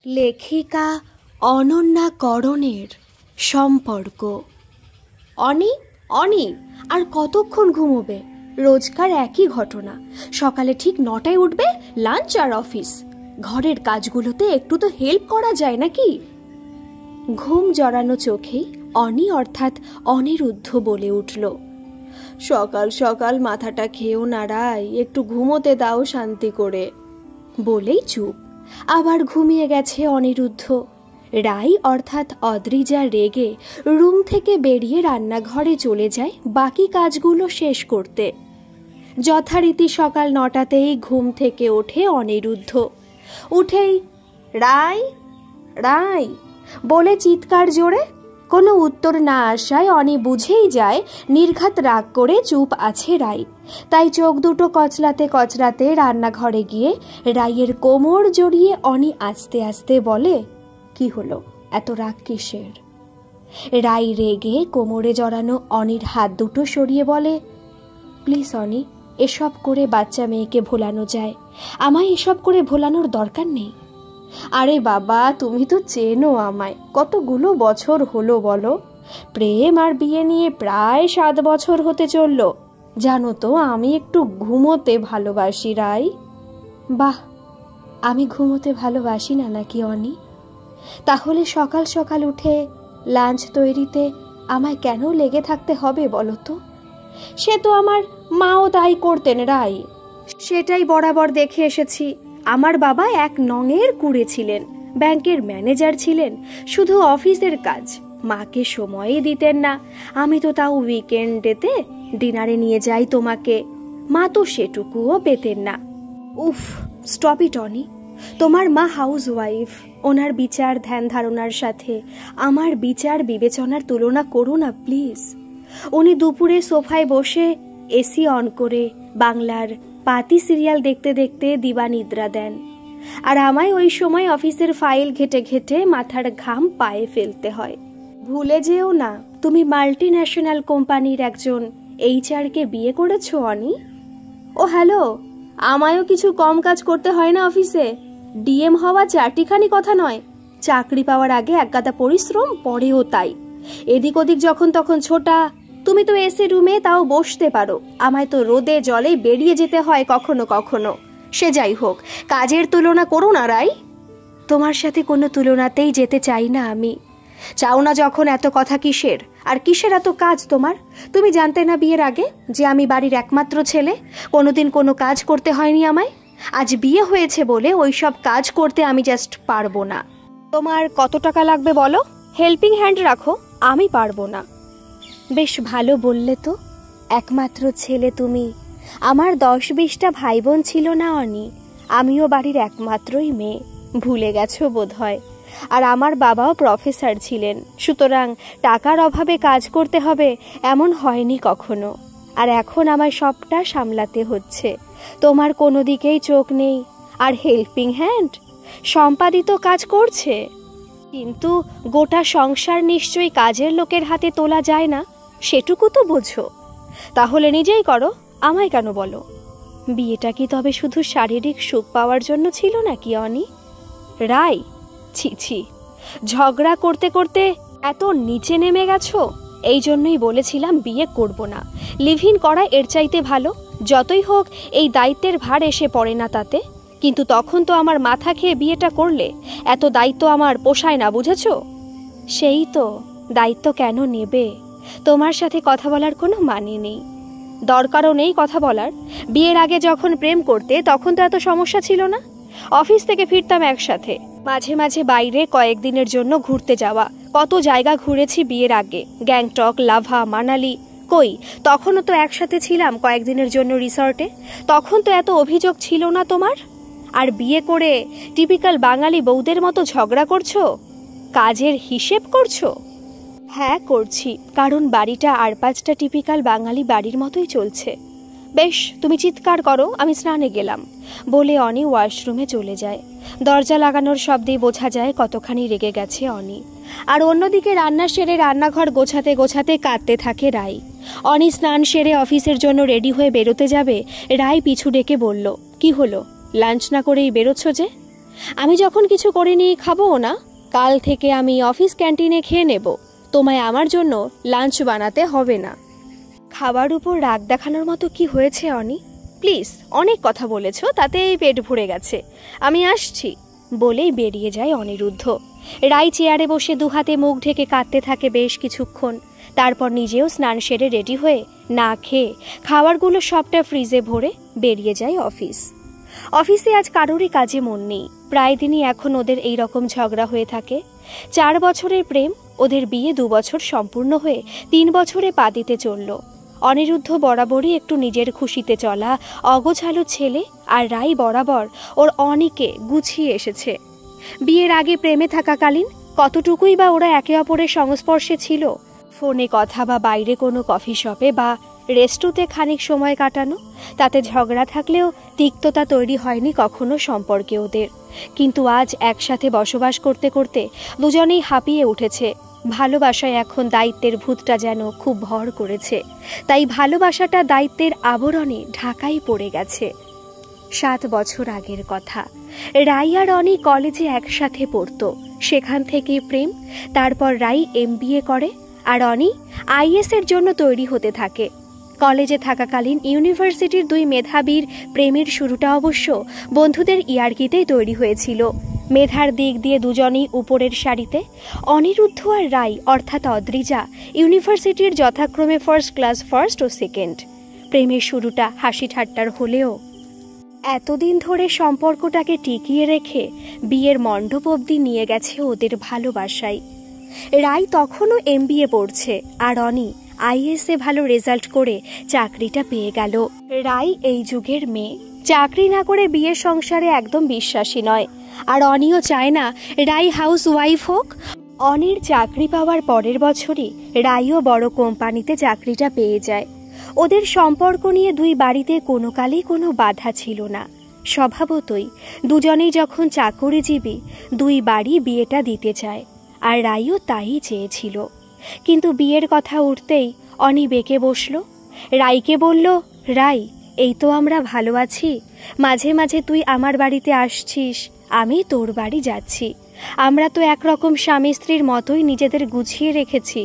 লেখিকা অনন্যা করণের সম্পর্ক। অনি অনি আর কতক্ষণ ঘুমোবে? রোজকার একই ঘটনা। সকালে ঠিক 9টায় উঠবে, লাঞ্চ আর অফিস। ঘরের কাজগুলোতে একটু তো হেল্প করা যায় নাকি? ঘুম জড়ানো চোখেই অনি অর্থাৎ অনিরুদ্ধ বলে উঠল, সকাল সকাল মাথাটা খেয়েও না রাই, একটু ঘুমোতে দাও শান্তি করে। বলেই চুপ। আবার ঘুমিয়ে গেছে অনিরুদ্ধ। রাই অর্থাৎ অদ্রিজা রেগে রুম থেকে বেরিয়ে রান্নাঘরে চলে যায় বাকি কাজগুলো শেষ করতে। যথারীতি সকাল 9টাতেই ঘুম থেকে ওঠে অনিরুদ্ধ। উঠেই রাই রাই বলে চিৎকার জোরে। কোনো উত্তর না আসায় অনি বুঝেই যায় নির্ঘাত রাগ করে চুপ আছে রাই। তাই চোখ দুটো কচলাতে কচলাতে রান্নাঘরে গিয়ে রাইয়ের কোমর জড়িয়ে অনি আস্তে আস্তে বলে, কি হলো, এত রাগ কিসের? রাই রেগে কোমরে জড়ানো অনির হাত দুটো সরিয়ে বলে, প্লিজ অনি, এসব করে বাচ্চা মেয়েকে ভোলানো যায়, আমায় এসব করে ভোলানোর দরকার নেই। আরে বাবা, তুমি তো চেনো আমায়, কতগুলো বছর হলো বলো? প্রেম আর বিয়ে নিয়ে প্রায় 7 বছর হতে চলল। জানো তো আমি একটু ঘুমোতে ভালোবাসি রাই। বাহ, আমি ঘুমোতে ভালোবাসি না নাকি অনি? তাহলে সকাল সকাল উঠে লাঞ্চ তৈরিতে আমায় কেন লেগে থাকতে হবে বলো তো? সে তো আমার মাও তাই করতেন রাই, সেটাই বরাবর দেখে এসেছি। আমার বাবা এক নঙের কুড়ে ছিলেন, ব্যাংকের ম্যানেজার ছিলেন, শুধু অফিসের কাজ, মাকে সময়ই দিতেন না। আমি তো তাও উইকেন্ডেতে ডিনারে নিয়ে যাই তোমাকে, মা তো সেটুকুও পেতেন না। উফ, স্টপ ইট অনি। তোমার মা হাউস ওয়াইফ, ওনার বিচার ধ্যান ধারণার সাথে আমার বিচার বিবেচনার তুলনা করো না প্লিজ। উনি দুপুরে সোফায় বসে এসি অন করে বাংলার পাতি সিরিয়াল দেখতে দেখতে দিবানিদ্রা দেন, আর আমায় ওই সময় অফিসের ফাইল ঘেটে ঘেটে মাথার ঘাম পায়ে ফেলতে হয়। ভুলে যেও না, তুমি মাল্টি ন্যাশনাল কোম্পানির একজন HR-কে বিয়ে করেছো অনি। ও হ্যালো, আমায়ও কিছু কম কাজ করতে হয় না অফিসে। DM হওয়া চারটিখানি কথা নয়, চাকরি পাওয়ার আগে একগাদা পরিশ্রম, পরেও তাই। এদিক ওদিক যখন তখন ছোটা। তুমি তো এসি রুমে তাও বসতে পারো, আমায় তো রোদে জলে বেরিয়ে যেতে হয় কখনো কখনো। সে যাই হোক, কাজের তুলনা করো না রাই। তোমার সাথে কোনো তুলনাতেই যেতে চাই না আমি। চাও না যখন এত কথা কিসের? আর কিসের এত কাজ তোমার? তুমি জানতে না বিয়ের আগে যে আমি বাড়ির একমাত্র ছেলে? কোনোদিন কোনো কাজ করতে হয়নি আমায়। আজ বিয়ে হয়েছে বলে ওই সব কাজ করতে আমি জাস্ট পারবো না। তোমার কত টাকা লাগবে বলো, হেল্পিং হ্যান্ড রাখো, আমি পারবো না। বেশ ভালো বললে তো, একমাত্র ছেলে তুমি। আমার 10-20টা ভাই বোন ছিল না অনি, আমিও বাড়ির একমাত্রই মেয়ে, ভুলে গেছো বোধ হয়। আর আমার বাবাও প্রফেসর ছিলেন, সুতরাং টাকার অভাবে কাজ করতে হবে এমন হয়নি কখনো। আর এখন আমায় সবটা সামলাতে হচ্ছে, তোমার কোনো দিকেই চোখ নেই। আর হেল্পিং হ্যান্ড সম্পাদিত কাজ করছে, কিন্তু গোটা সংসার নিশ্চয়ই কাজের লোকের হাতে তোলা যায় না, সেটুকু তো বোঝো। তাহলে নিজেই করো, আমায় কেন বলো? বিয়েটা কি তবে শুধু শারীরিক সুখ পাওয়ার জন্য ছিল নাকি অনি? রাই, ছি ছি, ঝগড়া করতে করতে এত নিচে নেমে গেছো। এই জন্যই বলেছিলাম বিয়ে করব না, লিভ ইন করা এর চাইতে ভালো। যতই হোক এই দায়িত্বের ভার এসে পড়ে না তাতে। কিন্তু তখন তো আমার মাথা খেয়ে বিয়েটা করলে, এত দায়িত্ব আমার পোষায় না, বুঝেছো? সেই তো, দায়িত্ব কেন নেবে? তোমার সাথে কথা বলার কোনো মানে নেই, দরকারও নেই কথা বলার। বিয়ের আগে যখন প্রেম করতে তখন তো এত সমস্যা ছিল না। অফিস থেকে ফিরতাম একসাথে, মাঝে মাঝে বাইরে কয়েকদিনের জন্য ঘুরতে যাওয়া। কত জায়গা ঘুরেছি বিয়ের আগে, গ্যাংটক, লাভা, মানালি। কই, তখনও তো একসাথে ছিলাম কয়েকদিনের জন্য রিসর্টে, তখন তো এত অভিযোগ ছিল না তোমার। আর বিয়ে করে টিপিক্যাল বাঙালি বউদের মতো ঝগড়া করছো, কাজের হিসেব করছো। হ্যাঁ করছি, কারণ বাড়িটা আর 5টা টিপিক্যাল বাঙালি বাড়ির মতোই চলছে। বেশ, তুমি চিৎকার করো, আমি স্নানে গেলাম বলে অনি ওয়াশরুমে চলে যায়। দরজা লাগানোর শব্দেই বোঝা যায় কতখানি রেগে গেছে অনি। আর অন্যদিকে রান্না সেরে রান্নাঘর গোছাতে গোছাতে কাঁদতে থাকে রাই। অনি স্নান সেরে অফিসের জন্য রেডি হয়ে বেরোতে যাবে, রাই পিছু ডেকে বলল, কি হলো, লাঞ্চ না করেই বেরোচ্ছ যে? আমি যখন কিছু করিনি খাবোও না। কাল থেকে আমি অফিস ক্যান্টিনে খেয়ে নেব। তোমায় আমার জন্য লাঞ্চ বানাতে হবে না। খাবার উপর রাগ দেখানোর মতো কি হয়েছে অনি? প্লিজ, অনেক কথা বলেছ, তাতেই পেট ভরে গেছে, আমি আসছি বলেই বেরিয়ে যায় অনিরুদ্ধ। রাই চেয়ারে বসে দুহাতে মুখ ঢেকে কাঁদতে থাকে বেশ কিছুক্ষণ। তারপর নিজেও স্নান সেরে রেডি হয়ে না খেয়ে খাবারগুলো সবটা ফ্রিজে ভরে বেরিয়ে যায় অফিসে আজ কারোরই কাজে মন নেই। প্রায় দিনই এখন ওদের এই রকম ঝগড়া হয়ে থাকে। 4 বছরের প্রেম, ওদের বিয়ে 2 বছর সম্পূর্ণ হয়ে 3 বছরে পা দিতে চলল। অনিরুদ্ধ বরাবরই একটু নিজের খুশিতে চলা অগোছালো ছেলে, আর রাই বরাবর ওর অনিকে গুছিয়ে এসেছে। বিয়ের আগে প্রেমে থাকাকালীন কতটুকুই বা ওরা একে অপরের সংস্পর্শে ছিল। ফোনে কথা বা বাইরে কোনো কফি শপে বা রেস্টুতে খানিক সময় কাটানো, তাতে ঝগড়া থাকলেও তিক্ততা তৈরি হয়নি কখনো সম্পর্কে ওদের। কিন্তু আজ একসাথে বসবাস করতে করতে দুজনেই হাঁপিয়ে উঠেছে। ভালোবাসায় এখন দায়িত্বের ভূতটা যেন খুব ভর করেছে। তাই ভালোবাসাটা দায়িত্বের আবরণে ঢাকাই পড়ে গেছে। 7 বছর আগের কথা। রাই আর অনি কলেজে একসাথে পড়তো। সেখান থেকে প্রেম। তারপর রাই MBA করে আর অনি IAS এর জন্য তৈরি হতে থাকে। কলেজে থাকাকালীন ইউনিভার্সিটির 2 মেধাবীর প্রেমের শুরুটা অবশ্য বন্ধুদের ইয়ার্কিতেই তৈরি হয়েছিল। মেধার দিক দিয়ে দুজনেই উপরের সারিতে। অনিরুদ্ধ আর রাই অর্থাৎ অদ্রিজা ইউনিভার্সিটির যথাক্রমে ফার্স্ট ক্লাস ফার্স্ট ও সেকেন্ড। প্রেমের শুরুটা হাসি ঠাট্টার হলেও এতদিন ধরে সম্পর্কটাকে টিকিয়ে রেখে বিয়ের মণ্ডপ অবধি নিয়ে গেছে ওদের ভালোবাসায়। রাই তখনও MBA পড়ছে আর অনি IAS এ ভালো রেজাল্ট করে চাকরিটা পেয়ে গেল। রাই এই যুগের মেয়ে, চাকরি না করে বিয়ের সংসারে একদম বিশ্বাসী নয়। আর অনিও চায় না রাই হাউস ওয়াইফ হোক। অনির চাকরি পাওয়ার পরের বছরই রাইও বড় কোম্পানিতে চাকরিটা পেয়ে যায়। ওদের সম্পর্ক নিয়ে 2 বাড়িতে কোনো কালেই কোনো বাধা ছিল না। স্বভাবতই দুজনেই যখন চাকরিজীবী, 2 বাড়ি বিয়েটা দিতে চায়, আর রাইও তাই চেয়েছিল। কিন্তু বিয়ের কথা উঠতেই অনি বেঁকে বসল। রাইকে বলল, রাই, এই তো আমরা ভালো আছি, মাঝে মাঝে তুই আমার বাড়িতে আসছিস, আমি তোর বাড়ি যাচ্ছি, আমরা তো একরকম স্বামী স্ত্রীর মতোই নিজেদের গুছিয়ে রেখেছি।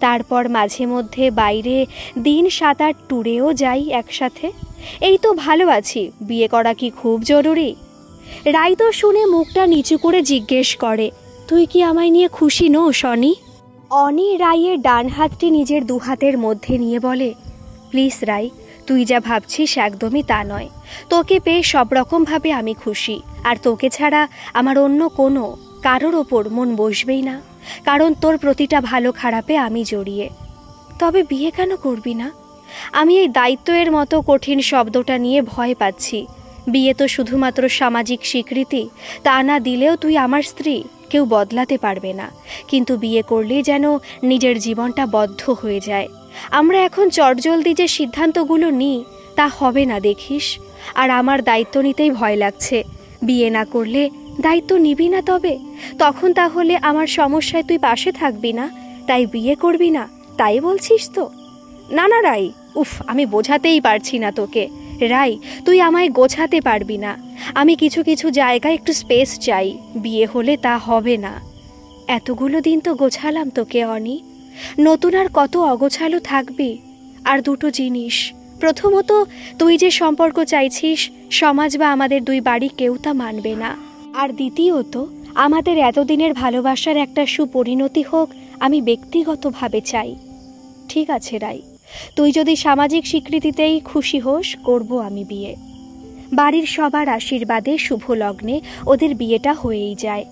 তারপর মাঝে মধ্যে বাইরে দিন 7-8 ট্যুরেও যাই একসাথে, এই তো ভালো আছি, বিয়ে করা কি খুব জরুরি? রাই তো শুনে মুখটা নিচু করে জিজ্ঞেস করে, তুই কি আমায় নিয়ে খুশি নোস অনি? অনি রাইয়ের ডান হাতটি নিজের 2 হাতের মধ্যে নিয়ে বলে, প্লিজ রাই, তুই যা ভাবছিস একদমই তা নয়। তোকে পেয়ে সব রকমভাবে আমি খুশি, আর তোকে ছাড়া আমার অন্য কোনো কারোর ওপর মন বসবেই না, কারণ তোর প্রতিটা ভালো খারাপে আমি জড়িয়ে। তবে বিয়ে কেন করবি না? আমি এই দায়িত্বের মতো কঠিন শব্দটা নিয়ে ভয় পাচ্ছি। বিয়ে তো শুধুমাত্র সামাজিক স্বীকৃতি, তা না দিলেও তুই আমার স্ত্রী, কেউ বদলাতে পারবে না। কিন্তু বিয়ে করলেই যেন নিজের জীবনটা বদ্ধ হয়ে যায়। আমরা এখন চটজলদি যে সিদ্ধান্তগুলো নিই তা হবে না দেখিস। আর আমার দায়িত্ব নিতেই ভয় লাগছে। বিয়ে না করলে দায়িত্ব নিবি না তবে? তখন তাহলে আমার সমস্যায় তুই পাশে থাকবি না, তাই বিয়ে করবি না, তাই বলছিস তো? না না রাই, আমি বোঝাতেই পারছি না তোকে। রাই, তুই আমায় গোছাতে পারবি না। আমি কিছু কিছু জায়গায় একটু স্পেস চাই, বিয়ে হলে তা হবে না। এতগুলো দিন তো গোছালাম তোকে অনি, নতুন আর কত অগোছালো থাকবি? আর 2টো জিনিস, প্রথমত তুই যে সম্পর্ক চাইছিস সমাজ বা আমাদের 2 বাড়ি কেউ তা মানবে না। আর দ্বিতীয়ত আমাদের এতদিনের ভালোবাসার একটা সুপরিণতি হোক আমি ব্যক্তিগতভাবে চাই। ঠিক আছে রাই, তুই যদি সামাজিক স্বীকৃতিতেই খুশি হোস, করব আমি বিয়ে। বাড়ির সবার আশীর্বাদে শুভ লগ্নে ওদের বিয়েটা হয়েই যায়।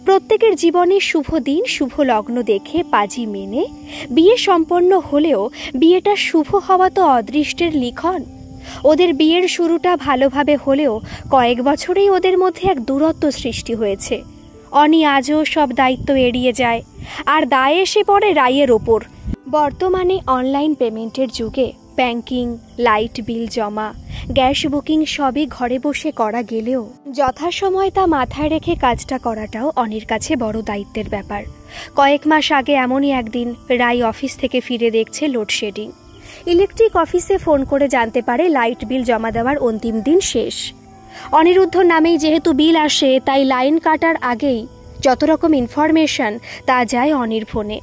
প্রত্যেকের জীবনে শুভ দিন শুভ লগ্ন দেখে পাজি মেনে বিয়ে সম্পন্ন হলেও বিয়েটা শুভ হওয়া তো অদৃষ্টের লিখন। ওদের বিয়ের শুরুটা ভালোভাবে হলেও কয়েক বছরেই ওদের মধ্যে এক দূরত্ব সৃষ্টি হয়েছে। অনি আজও সব দায়িত্ব এড়িয়ে যায়, আর দায় এসে পড়ে রাইয়ের ওপর। বর্তমানে অনলাইন পেমেন্টের যুগে ব্যাংকিং, লাইট বিল জমা, গ্যাস বুকিং সবই ঘরে বসে করা গেলেও যথাসময় তা মাথায় রেখে কাজটা করাটাও অনির কাছে বড় দায়িত্বের ব্যাপার। কয়েক মাস আগে এমনই একদিন রাই অফিস থেকে ফিরে দেখছে লোডশেডিং। ইলেকট্রিক অফিসে ফোন করে জানতে পারে লাইট বিল জমা দেওয়ার অন্তিম দিন শেষ। অনিরুদ্ধর নামেই যেহেতু বিল আসে, তাই লাইন কাটার আগেই যত রকম ইনফরমেশন তা যায় অনির ফোনে।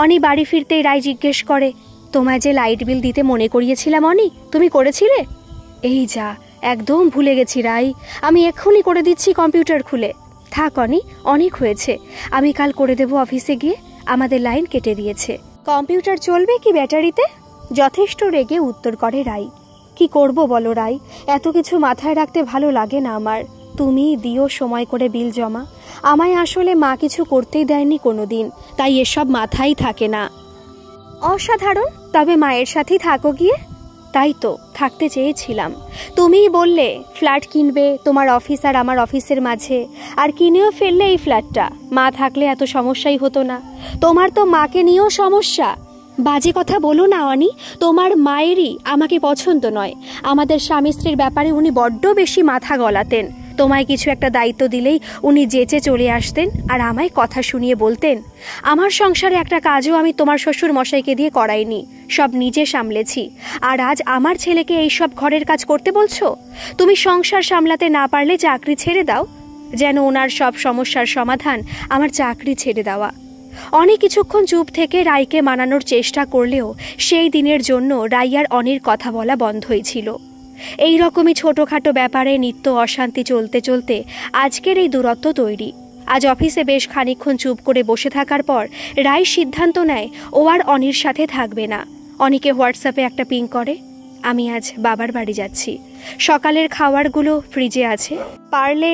অনি বাড়ি ফিরতেই রায় জিজ্ঞেস করে, তোমায় যে লাইট বিল দিতে মনে করিয়েছিলাম অনি, তুমি করেছিলে? এই যা, একদম ভুলে গেছি রাই, আমি এক্ষুনি করে দিচ্ছি কম্পিউটার খুলে। থাক অনি, অনেক হয়েছে, আমি কাল করে দেব অফিসে গিয়ে, আমাদের লাইন কেটে দিয়েছে। কম্পিউটার চলবে কি ব্যাটারিতে? যথেষ্ট রেগে উত্তর করে রাই। কি করব বলো রাই, এত কিছু মাথায় রাখতে ভালো লাগে না আমার। তুমি দিও সময় করে বিল জমা, আমায় আসলে মা কিছু করতেই দেয়নি কোনোদিন, তাই এসব মাথায় থাকে না। অসাধারণ, তবে মায়ের সাথেই থাকো গিয়ে। তাই তো, থাকতে চেয়েছিলাম। তুমিই বললে ফ্ল্যাট কিনবে তোমার অফিস আর আমার অফিসের মাঝে, আর কিনেও ফেললে এই ফ্ল্যাটটা। মা থাকলে এত সমস্যাই হতো না। তোমার তো মাকে নিয়েও সমস্যা। বাজে কথা বলো না অনি, তোমার মায়েরই আমাকে পছন্দ নয়। আমাদের স্বামী স্ত্রীর ব্যাপারে উনি বড্ড বেশি মাথা গলাতেন। তোমায় কিছু একটা দায়িত্ব দিলেই উনি যেচে চলে আসতেন আর আমায় কথা শুনিয়ে বলতেন, আমার সংসারে একটা কাজও আমি তোমার শ্বশুর মশাইকে দিয়ে করাইনি, সব নিজে সামলেছি। আর আজ আমার ছেলেকে এইসব ঘরের কাজ করতে বলছো? তুমি সংসার সামলাতে না পারলে চাকরি ছেড়ে দাও। যেন ওনার সব সমস্যার সমাধান আমার চাকরি ছেড়ে দেওয়া। অনেক কিছুক্ষণ চুপ থেকে রাইকে মানানোর চেষ্টা করলেও সেই দিনের জন্য রাই আর অনির কথা বলা বন্ধই ছিল। এই রকমই ছোটখাটো ব্যাপারে নিত্য অশান্তি চলতে চলতে আজকের এই দূরত্ব তৈরি। আজ অফিসে বেশ খানিকক্ষণ চুপ করে বসে থাকার পর রাই সিদ্ধান্ত নেয় ও আর অনির সাথে থাকবে না। অনিকে হোয়াটসঅ্যাপে একটা পিং করে, আমি আজ বাবার বাড়ি যাচ্ছি, সকালের খাবারগুলো ফ্রিজে আছে, পারলে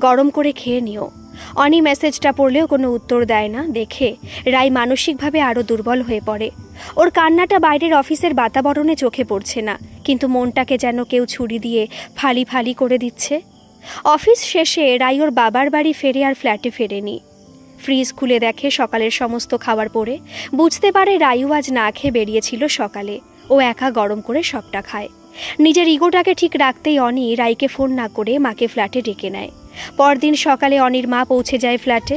গরম করে খেয়ে নিও। অনি মেসেজটা পড়লেও কোনো উত্তর দেয় না দেখে রাই মানসিকভাবে আরও দুর্বল হয়ে পড়ে। ওর কান্নাটা বাইরের অফিসের বাতাবরণে চোখে পড়ছে না, কিন্তু মনটাকে যেন কেউ ছুরি দিয়ে ফালি ফালি করে দিচ্ছে। অফিস শেষে রাই ওর বাবার বাড়ি ফেরে আর ফ্ল্যাটে ফেরেনি। ফ্রিজ খুলে দেখে সকালের সমস্ত খাবার পড়ে, বুঝতে পারে রাইও আজ না খেয়ে বেরিয়েছিল সকালে। ও একা গরম করে সবটা খায়। নিজের ইগোটাকে ঠিক রাখতেই অনি রাইকে ফোন না করে মাকে ফ্ল্যাটে ডেকে নেয়। পরদিন সকালে অনির মা পৌঁছে যায় ফ্ল্যাটে।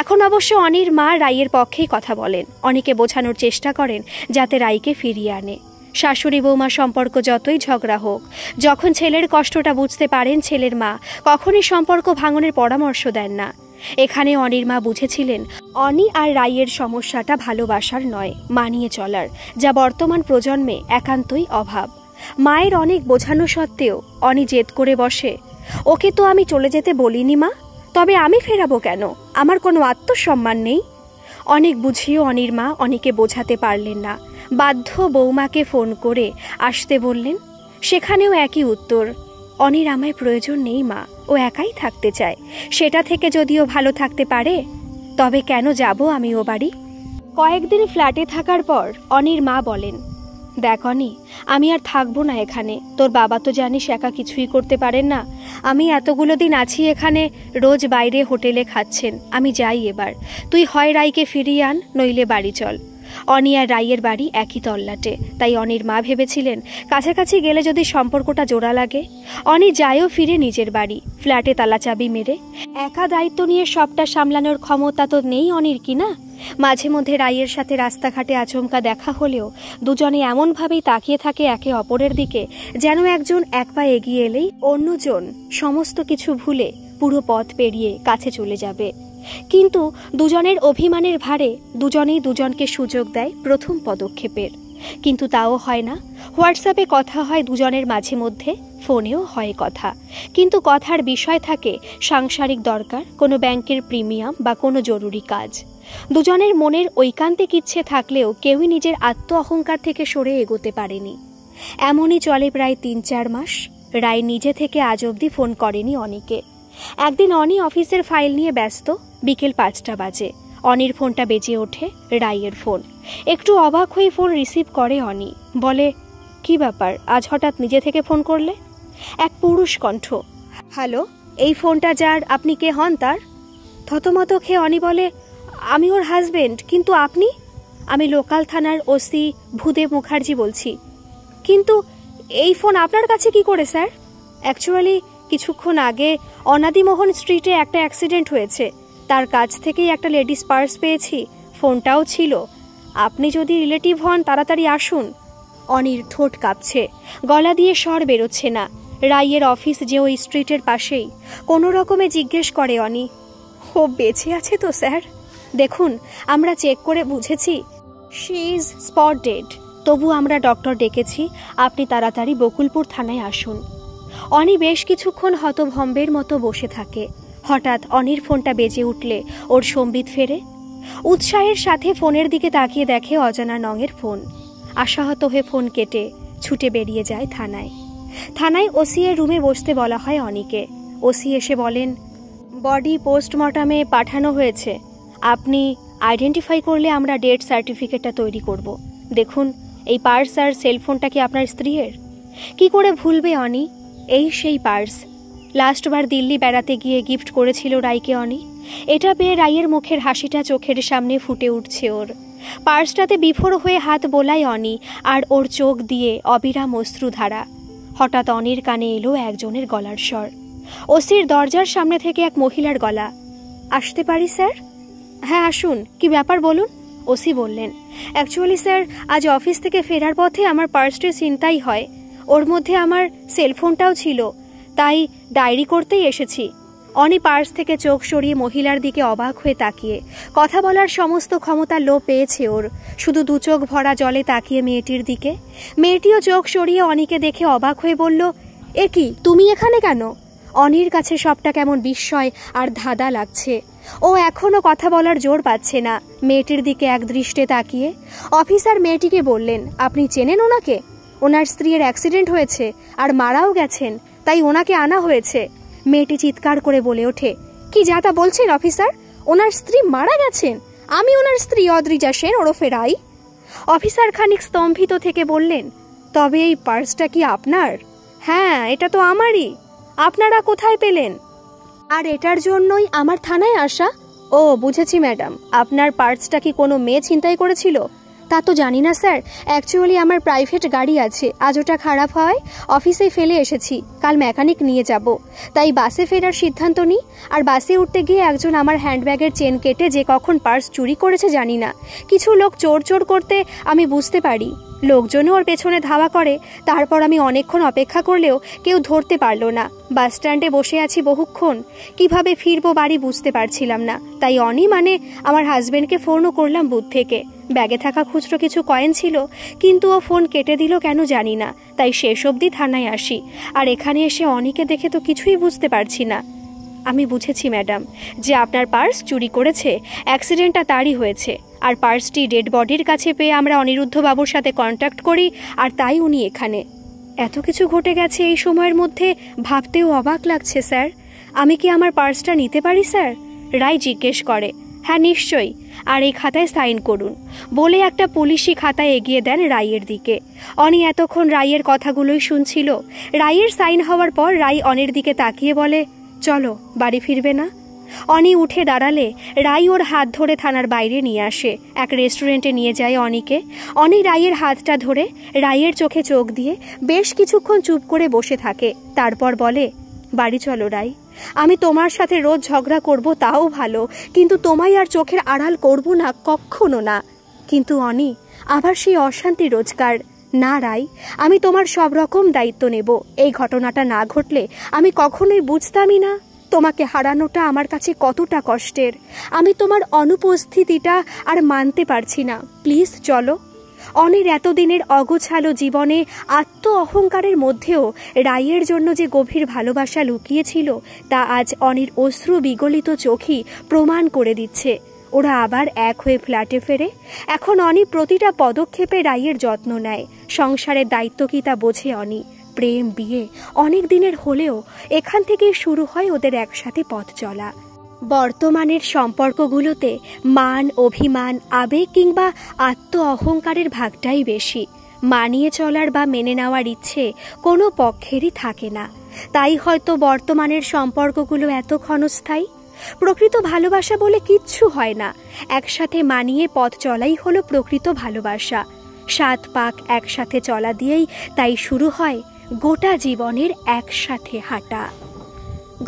এখন অবশ্য অনির মা রাইয়ের পক্ষেই কথা বলেন, অনিকে বোঝানোর চেষ্টা করেন যাতে রাইকে ফিরিয়ে আনে। শাশুড়ি বৌমা সম্পর্ক যতই ঝগড়া হোক, যখন ছেলের কষ্টটা বুঝতে পারেন ছেলের মা কখনই সম্পর্ক ভাঙনের পরামর্শ দেন না। এখানে অনির মা বুঝেছিলেন অনি আর রাইয়ের সমস্যাটা ভালোবাসার নয়, মানিয়ে চলার, যা বর্তমান প্রজন্মে একান্তই অভাব। মায়ের অনেক বোঝানো সত্ত্বেও অনি জেদ করে বসে, ওকে তো আমি চলে যেতে বলিনি মা, তবে আমি ফেরাবো কেন? আমার কোনো আত্মসম্মান নেই? অনেক বুঝিয়েও অনির মা অনিকে বোঝাতে পারলেন না। বাধ্য বৌমাকে ফোন করে আসতে বললেন। সেখানেও একই উত্তর, অনির আমায় প্রয়োজন নেই মা, ও একাই থাকতে চায়। সেটা থেকে যদিও ভালো থাকতে পারে, তবে কেন যাব আমি ও বাড়ি? কয়েকদিন ফ্ল্যাটে থাকার পর অনির মা বলেন, দেখ অনি, আমি আর থাকবো না এখানে। তোর বাবা তো জানিস একা কিছুই করতে পারেন না। আমি এতগুলো দিন আছি এখানে, রোজ বাইরে হোটেলে খাচ্ছেন। আমি যাই এবার, তুই হয় রাইকে ফিরিয়ে আন, নইলে বাড়ি চল। অনি আর রাইয়ের বাড়ি একই তল্লাটে, তাই অনির মা ভেবেছিলেন কাছাকাছি গেলে যদি সম্পর্কটা জোড়া লাগে। অনি যায়ও ফিরে নিজের বাড়ি, ফ্ল্যাটে তালা চাবি মেরে। একা দায়িত্ব নিয়ে সবটা সামলানোর ক্ষমতা তো নেই অনির, কিনা? মাঝে মধ্যে রাইয়ের সাথে রাস্তাঘাটে আচমকা দেখা হলেও দুজনে এমনভাবেই তাকিয়ে থাকে একে অপরের দিকে, যেন একজন এক পা এগিয়ে এলেই অন্যজন সমস্ত কিছু ভুলে পুরো পথ পেরিয়ে কাছে চলে যাবে। কিন্তু দুজনের অভিমানের ভারে দুজনেই দুজনকে সুযোগ দেয় প্রথম পদক্ষেপের। কিন্তু তাও হয় না। হোয়াটসঅ্যাপে কথা হয় দুজনের মাঝে মধ্যে, ফোনেও হয় কথা, কিন্তু কথার বিষয় থাকে সাংসারিক দরকার, কোনো ব্যাংকের প্রিমিয়াম বা কোনো জরুরি কাজ। দুজনের মনের ঐকান্তিক ইচ্ছে থাকলেও কেউই নিজের আত্ম অহংকার থেকে সরে এগোতে পারেনি। এমনই চলে প্রায় ৩-৪ মাস। রায় নিজে থেকে আজ অবধি ফোন করেনি অনিকে। একদিন অনি অফিসের ফাইল নিয়ে ব্যস্ত, বিকেল ৫টা বাজে। অনির ফোনটা বেজে ওঠে, রাইয়ের ফোন। একটু অবাক হয়ে ফোন রিসিভ করে অনি, বলে, কি ব্যাপার, আজ হঠাৎ নিজে থেকে ফোন করলে? এক পুরুষ কণ্ঠ, হ্যালো, এই ফোনটা যার, আপনি কে হন তার? থতমত খেয়ে অনি বলে, আমি ওর হাজবেন্ড, কিন্তু আপনি? আমি লোকাল থানার ওসি ভূদেব মুখার্জি বলছি। কিন্তু এই ফোন আপনার কাছে কি করে স্যার? অ্যাকচুয়ালি কিছুক্ষণ আগে অনাদিমোহন স্ট্রিটে একটা অ্যাক্সিডেন্ট হয়েছে, তার কাছ থেকেই একটা লেডিস পার্স পেয়েছি, ফোনটাও ছিল। আপনি যদি রিলেটিভ হন তাড়াতাড়ি আসুন। অনির ঠোঁট কাঁপছে, গলা দিয়ে স্বর বেরোচ্ছে না। রাইয়ের অফিস যে ওই স্ট্রিটের পাশেই। কোনো রকমে জিজ্ঞেস করে অনি, ও বেঁচে আছে তো স্যার? দেখুন, আমরা চেক করে বুঝেছি শি ইজ স্পট ডেড। তবু আমরা ডক্টর ডেকেছি, আপনি তাড়াতাড়ি বকুলপুর থানায় আসুন। অনি বেশ কিছুক্ষণ হতভম্বের মতো বসে থাকে। হঠাৎ অনির ফোনটা বেজে উঠলে ওর সম্বিত ফেরে। উৎসাহের সাথে ফোনের দিকে তাকিয়ে দেখে অজানা নঙের ফোন। আশাহত হয়ে ফোন কেটে ছুটে বেরিয়ে যায় থানায়। থানায় ওসি এর রুমে বসতে বলা হয় অনিকে। ওসি এসে বলেন, বডি পোস্টমর্টমে পাঠানো হয়েছে, আপনি আইডেন্টিফাই করলে আমরা ডেথ সার্টিফিকেটটা তৈরি করব। দেখুন, এই পার্স আর সেলফোনটা কি আপনার স্ত্রীর? কি করে ভুলবে অনি? এই সেই পার্স লাস্টবার দিল্লি বেড়াতে গিয়ে গিফট করেছিল রাইকে অনি। এটা পেয়ে রাইয়ের মুখের হাসিটা চোখের সামনে ফুটে উঠছে ওর। পার্সটাতে বিফোর হয়ে হাত বোলায় অনি, আর ওর চোখ দিয়ে অবিরাম অশ্রুধারা। হঠাৎ অনির কানে এলো একজনের গলার স্বর। ওসির দরজার সামনে থেকে এক মহিলার গলা। আসতে পারি স্যার? হ্যাঁ আসুন, কি ব্যাপার বলুন। ওসি বললেন, অ্যাকচুয়ালি স্যার, আজ অফিস থেকে ফেরার পথে আমার পার্সটি ছিনতাই হয়। ওর মধ্যে আমার সেলফোনটাও ছিল, তাই ডায়েরি করতেই এসেছি। অনি পার্স থেকে চোখ সরিয়ে মহিলার দিকে অবাক হয়ে তাকিয়ে। কথা বলার সমস্ত ক্ষমতা লোপ পেয়েছে ওর। শুধু দু চোখ ভরা জলে তাকিয়ে মেয়েটির দিকে। মেয়েটিও চোখ সরিয়ে অনিকে দেখে অবাক হয়ে বলল, এ কি, তুমি এখানে কেন? অনির কাছে সবটা কেমন বিস্ময় আর ধাঁধা লাগছে। ও এখনও কথা বলার জোর পাচ্ছে না। মেয়েটির দিকে এক দৃষ্টে তাকিয়ে অফিসার মেয়েটিকে বললেন, আপনি চেনেন ওনাকে? ওনার স্ত্রীর অ্যাক্সিডেন্ট হয়েছে আর মারাও গেছেন, তাই ওনাকে আনা হয়েছে। মেয়েটি চিৎকার করে বলে ওঠে, কি যা তা বলছেন অফিসার? ওনার স্ত্রী মারা গেছেন? আমি ওনার স্ত্রী অদ্রিজা সেন ওরফে রাই। অফিসার খানিক স্তম্ভিত থেকে বললেন, তবে এই পার্সটা কি আপনার? হ্যাঁ, এটা তো আমারই। আপনারা কোথায় পেলেন? আর এটার জন্যই আমার থানায় আসা। ও বুঝেছি ম্যাডাম, আপনার পার্সটা কি কোনো মেয়ে ছিনতাই করেছিল? তা তো জানি না স্যার, অ্যাকচুয়ালি আমার প্রাইভেট গাড়ি আছে, আজ ওটা খারাপ হয় অফিসে ফেলে এসেছি, কাল মেকানিক নিয়ে যাব, তাই বাসে ফেরার সিদ্ধান্ত নিই। আর বাসে উঠতে গিয়ে একজন আমার হ্যান্ডব্যাগের চেন কেটে যে কখন পার্স চুরি করেছে জানি না। কিছু লোক চোর চোর করতে আমি বুঝতে পারি। লোকজনও ওর পেছনে ধাওয়া করে। তারপর আমি অনেকক্ষণ অপেক্ষা করলেও কেউ ধরতে পারলো না। বাস স্ট্যান্ডে বসে আছি বহুক্ষণ, কিভাবে ফিরবো বাড়ি বুঝতে পারছিলাম না। তাই অনি মানে আমার হাজবেন্ডকে ফোনও করলাম বুথ থেকে। ব্যাগে থাকা খুচরো কিছু কয়েন ছিল, কিন্তু ও ফোন কেটে দিল কেন জানি না। তাই শেষ অবধি থানায় আসি। আর এখানে এসে অনিকে দেখে তো কিছুই বুঝতে পারছি না। আমি বুঝেছি ম্যাডাম যে আপনার পার্স চুরি করেছে, অ্যাক্সিডেন্টটা তারই হয়েছে। আর পার্সটি ডেড বডির কাছে পেয়ে আমরা অনিরুদ্ধ বাবুর সাথে কন্ট্যাক্ট করি, আর তাই উনি এখানে। এত কিছু ঘটে গেছে এই সময়ের মধ্যে, ভাবতেও অবাক লাগছে স্যার। আমি কি আমার পার্সটা নিতে পারি স্যার? রায় জিজ্ঞেস করে। হ্যাঁ নিশ্চয়ই, আর এই খাতায় সাইন করুন বলে একটা পুলিশি খাতায় এগিয়ে দেন রাইয়ের দিকে। অনি এতক্ষণ রাইয়ের কথাগুলোই শুনছিল। রাইয়ের সাইন হওয়ার পর রাই অনির দিকে তাকিয়ে বলে, চলো, বাড়ি ফিরবে না? অনি উঠে দাঁড়ালে রাই ওর হাত ধরে থানার বাইরে নিয়ে আসে। এক রেস্টুরেন্টে নিয়ে যায় অনিকে। অনি রাইয়ের হাতটা ধরে রাইয়ের চোখে চোখ দিয়ে বেশ কিছুক্ষণ চুপ করে বসে থাকে। তারপর বলে, বাড়ি চলো রাই, আমি তোমার সাথে রোজ ঝগড়া করব তাও ভালো, কিন্তু তোমায় আর চোখের আড়াল করব না, কখনো না। কিন্তু অনি, আবার সেই অশান্তি রোজগার না রাই, আমি তোমার সব রকম দায়িত্ব নেব। এই ঘটনাটা না ঘটলে আমি কখনোই বুঝতামই না তোমাকে হারানোটা আমার কাছে কতটা কষ্টের। আমি তোমার অনুপস্থিতিটা আর মানতে পারছি না। প্লিজ চলো। অনির এতদিনের অগোছালো জীবনে আত্ম অহংকারের মধ্যেও রাইয়ের জন্য যে গভীর ভালোবাসা লুকিয়েছিল, তা আজ অনির অশ্রু বিগলিত চোখই প্রমাণ করে দিচ্ছে। ওরা আবার এক হয়ে ফ্ল্যাটে ফেরে। এখন অনি প্রতিটা পদক্ষেপে রাইয়ের যত্ন নেয়। সংসারের দায়িত্ব কি তা বোঝে অনি। প্রেম বিয়ে অনেক দিনের হলেও এখান থেকেই শুরু হয় ওদের একসাথে পথ চলা। বর্তমানের সম্পর্কগুলোতে মান, অভিমান, আবেগ কিংবা আত্ম অহংকারের ভাগটাই বেশি। মানিয়ে চলার বা মেনে নেওয়ার ইচ্ছে কোনো পক্ষেরই থাকে না। তাই হয়তো বর্তমানের সম্পর্কগুলো এত ক্ষণস্থায়ী। প্রকৃত ভালোবাসা বলে কিচ্ছু হয় না। একসাথে মানিয়ে পথ চলাই হলো প্রকৃত ভালোবাসা। 7 পাক একসাথে চলা দিয়েই তাই শুরু হয় গোটা জীবনের একসাথে হাঁটা।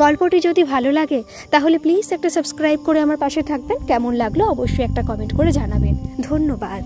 গল্পটি যদি ভালো লাগে তাহলে প্লিজ একটা সাবস্ক্রাইব করে আমার পাশে থাকবেন। কেমন লাগলো অবশ্যই একটা কমেন্ট করে জানাবেন। ধন্যবাদ।